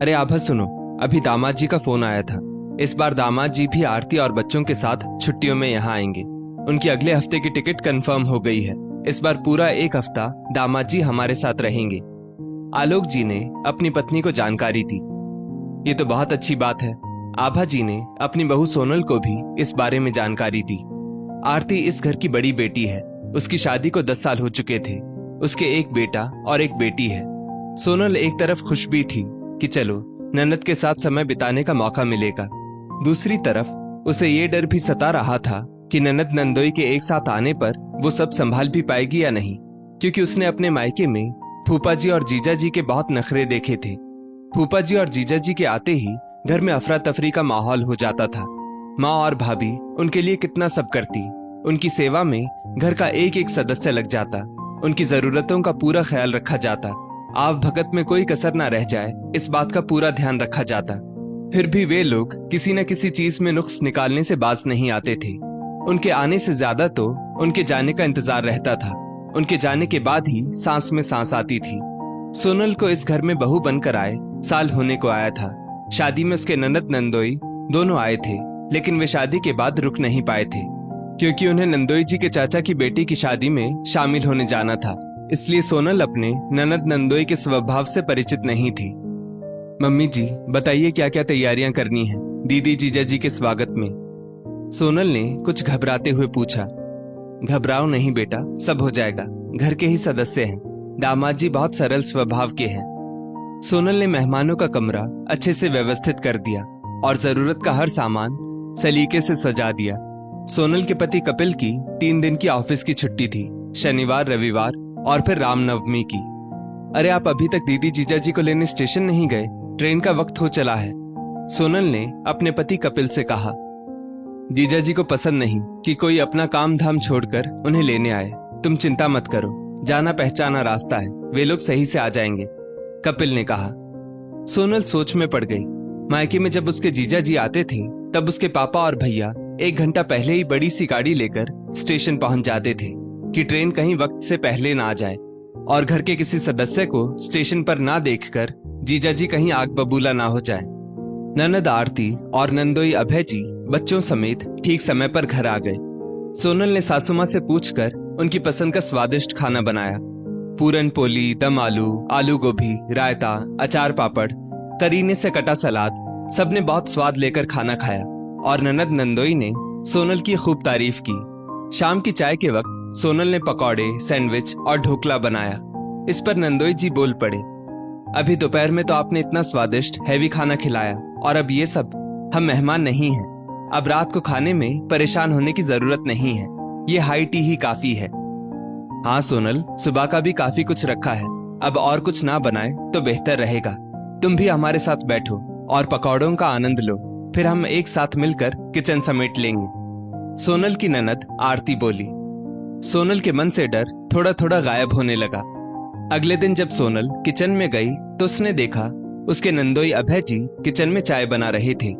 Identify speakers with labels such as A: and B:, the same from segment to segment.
A: अरे आभा सुनो, अभी दामाद जी का फोन आया था। इस बार दामाद जी भी आरती और बच्चों के साथ छुट्टियों में यहाँ आएंगे। उनकी अगले हफ्ते की टिकट कंफर्म हो गई है। इस बार पूरा एक हफ्ता दामाद जी हमारे साथ रहेंगे। आलोक जी ने अपनी पत्नी को जानकारी दी। ये तो बहुत अच्छी बात है। आभा जी ने अपनी बहू सोनल को भी इस बारे में जानकारी दी। आरती इस घर की बड़ी बेटी है। उसकी शादी को 10 साल हो चुके थे। उसके एक बेटा और एक बेटी है। सोनल एक तरफ खुश भी थी कि चलो ननद के साथ समय बिताने का मौका मिलेगा। दूसरी तरफ उसे ये डर भी सता रहा था कि ननद नंदोई के एक साथ आने पर वो सब संभाल भी पाएगी या नहीं, क्योंकि उसने अपने मायके में फूफा जी और जीजा जी के बहुत नखरे देखे थे। फूफा जी और जीजा जी के आते ही घर में अफरा तफरी का माहौल हो जाता था। माँ और भाभी उनके लिए कितना सब करती। उनकी सेवा में घर का एक एक सदस्य लग जाता। उनकी जरूरतों का पूरा ख्याल रखा जाता। आव भगत में कोई कसर ना रह जाए, इस बात का पूरा ध्यान रखा जाता। फिर भी वे लोग किसी न किसी चीज में नुक्स निकालने से बाज नहीं आते थे। उनके आने से ज्यादा तो उनके जाने का इंतजार रहता था। उनके जाने के बाद ही सांस में सांस आती थी। सोनल को इस घर में बहू बनकर आए साल होने को आया था। शादी में उसके ननद नंदोई दोनों आए थे, लेकिन वे शादी के बाद रुक नहीं पाए थे, क्योंकि उन्हें नंदोई जी के चाचा की बेटी की शादी में शामिल होने जाना था। इसलिए सोनल अपने ननद नंदोई के स्वभाव से परिचित नहीं थी। मम्मी जी बताइए क्या क्या तैयारियां करनी है दीदी जीजा जी के स्वागत में। सोनल ने कुछ घबराते हुए पूछा। घबराओ नहीं बेटा, सब हो जाएगा। घर के ही सदस्य हैं। दामाद जी बहुत सरल स्वभाव के हैं। सोनल ने मेहमानों का कमरा अच्छे से व्यवस्थित कर दिया और जरूरत का हर सामान सलीके से सजा दिया। सोनल के पति कपिल की 3 दिन की ऑफिस की छुट्टी थी, शनिवार रविवार और फिर रामनवमी की। अरे आप अभी तक दीदी जीजा जी को लेने स्टेशन नहीं गए? ट्रेन का वक्त हो चला है, सोनल ने अपने पति कपिल से कहा। जीजा जी को पसंद नहीं कि कोई अपना काम धाम छोड़कर उन्हें लेने आए। तुम चिंता मत करो, जाना पहचाना रास्ता है, वे लोग सही से आ जाएंगे, कपिल ने कहा। सोनल सोच में पड़ गई। मायके में जब उसके जीजा जी आते थे तब उसके पापा और भैया 1 घंटा पहले ही बड़ी सी गाड़ी लेकर स्टेशन पहुंच जाते थे कि ट्रेन कहीं वक्त से पहले ना आ जाए और घर के किसी सदस्य को स्टेशन पर ना देखकर जीजा जी कहीं आग बबूला ना हो जाए। ननद आरती और नंदोई अभय जी बच्चों समेत ठीक समय पर घर आ गए। सोनल ने सासू मां से पूछकर उनकी पसंद का स्वादिष्ट खाना बनाया। पूरन पोली, दम आलू, आलू गोभी, रायता, अचार पापड़, करीने से कटा सलाद, सबने बहुत स्वाद लेकर खाना खाया और ननद नंदोई ने सोनल की खूब तारीफ की। शाम की चाय के वक्त सोनल ने पकौड़े, सैंडविच और ढोकला बनाया। इस पर नंदोई जी बोल पड़े। अभी दोपहर में तो आपने इतना स्वादिष्ट हैवी खाना खिलाया और अब ये सब। हम मेहमान नहीं हैं। अब रात को खाने में परेशान होने की जरूरत नहीं है। ये हाई टी ही काफी है। हाँ सोनल, सुबह का भी काफी कुछ रखा है। अब और कुछ ना बनाए तो बेहतर रहेगा। तुम भी हमारे साथ बैठो और पकौड़ों का आनंद लो, फिर हम एक साथ मिलकर किचन समेट लेंगे, सोनल की ननद आरती बोली। सोनल के मन से डर थोड़ा थोड़ा गायब होने लगा। अगले दिन जब सोनल किचन में गई तो उसने देखा उसके नंदोई अभय जी किचन में चाय बना रहे थे।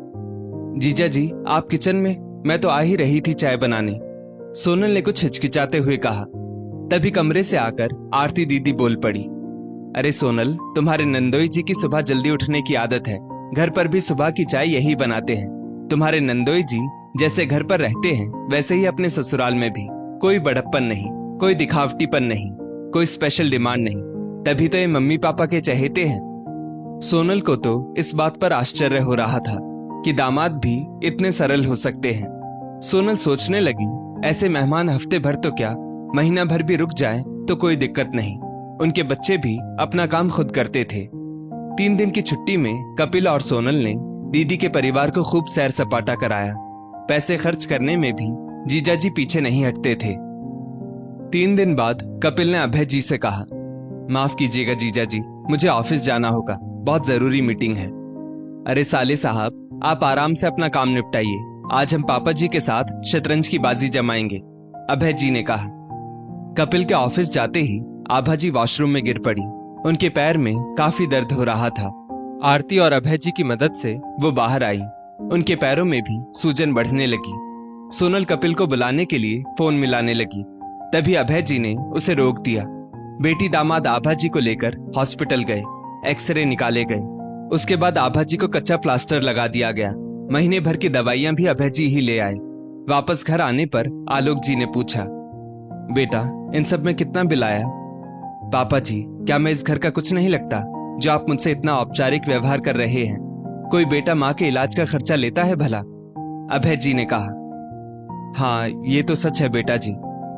A: जीजा जी आप किचन में? मैं तो आ ही रही थी चाय बनाने, सोनल ने कुछ हिचकिचाते हुए कहा। तभी कमरे से आकर आरती दीदी बोल पड़ी। अरे सोनल, तुम्हारे नंदोई जी की सुबह जल्दी उठने की आदत है। घर पर भी सुबह की चाय यही बनाते हैं। तुम्हारे नंदोई जी जैसे घर पर रहते हैं वैसे ही अपने ससुराल में भी। कोई बड़प्पन नहीं, कोई दिखावटीपन नहीं, कोई स्पेशल डिमांड नहीं। तभी तो ये मम्मी पापा के चहेते हैं। सोनल को तो इस बात पर आश्चर्य हो रहा था कि दामाद भी इतने सरल हो सकते हैं। सोनल सोचने लगी, ऐसे मेहमान हफ्ते भर तो क्या, महीना भर भी रुक जाए तो कोई दिक्कत नहीं। उनके बच्चे भी अपना काम खुद करते थे। 3 दिन की छुट्टी में कपिल और सोनल ने दीदी के परिवार को खूब सैर सपाटा कराया। पैसे खर्च करने में भी जीजा जी पीछे नहीं हटते थे। 3 दिन बाद कपिल ने अभय जी से कहा, माफ कीजिएगा जीजा जी, मुझे ऑफिस जाना होगा, बहुत जरूरी मीटिंग है। अरे साले साहब, आप आराम से अपना काम निपटाइए। आज हम पापा जी के साथ शतरंज की बाजी जमाएंगे, अभय जी ने कहा। कपिल के ऑफिस जाते ही आभा जी वॉशरूम में गिर पड़ी। उनके पैर में काफी दर्द हो रहा था। आरती और अभय जी की मदद से वो बाहर आई। उनके पैरों में भी सूजन बढ़ने लगी। सोनल कपिल को बुलाने के लिए फोन मिलाने लगी। तभी अभय जी ने उसे रोक दिया। बेटी दामाद आभा जी को लेकर हॉस्पिटल गए। एक्सरे निकाले गए। उसके बाद आभा जी को कच्चा प्लास्टर लगा दिया गया। महीने भर की दवाइयां भी अभय जी ही ले आए। वापस घर आने पर आलोक जी ने पूछा, बेटा इन सब में कितना बिल आया? पापा जी, क्या मैं इस घर का कुछ नहीं लगता जो आप मुझसे इतना औपचारिक व्यवहार कर रहे हैं? कोई बेटा माँ के इलाज का खर्चा लेता है भला? अभय जी ने कहा, हाँ ये तो सच है बेटा जी,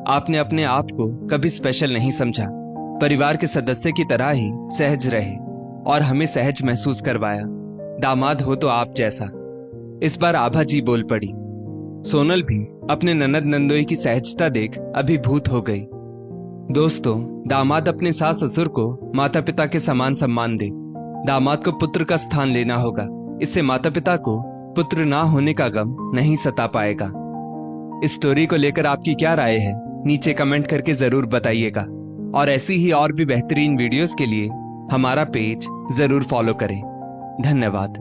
A: आपने अपने आप को कभी स्पेशल नहीं समझा। परिवार के सदस्य की तरह ही सहज रहे और हमें सहज महसूस करवाया। दामाद हो तो आप जैसा। इस बार आभा जी बोल पड़ी। सोनल भी अपने ननद नंदोई की सहजता देख अभिभूत हो गई। दोस्तों, दामाद अपने सास ससुर को माता पिता के समान सम्मान दे। दामाद को पुत्र का स्थान लेना होगा। इससे माता पिता को पुत्र ना होने का गम नहीं सता पाएगा। इस स्टोरी को लेकर आपकी क्या राय है? नीचे कमेंट करके जरूर बताइएगा। और ऐसी ही और भी बेहतरीन वीडियोस के लिए हमारा पेज जरूर फॉलो करें। धन्यवाद।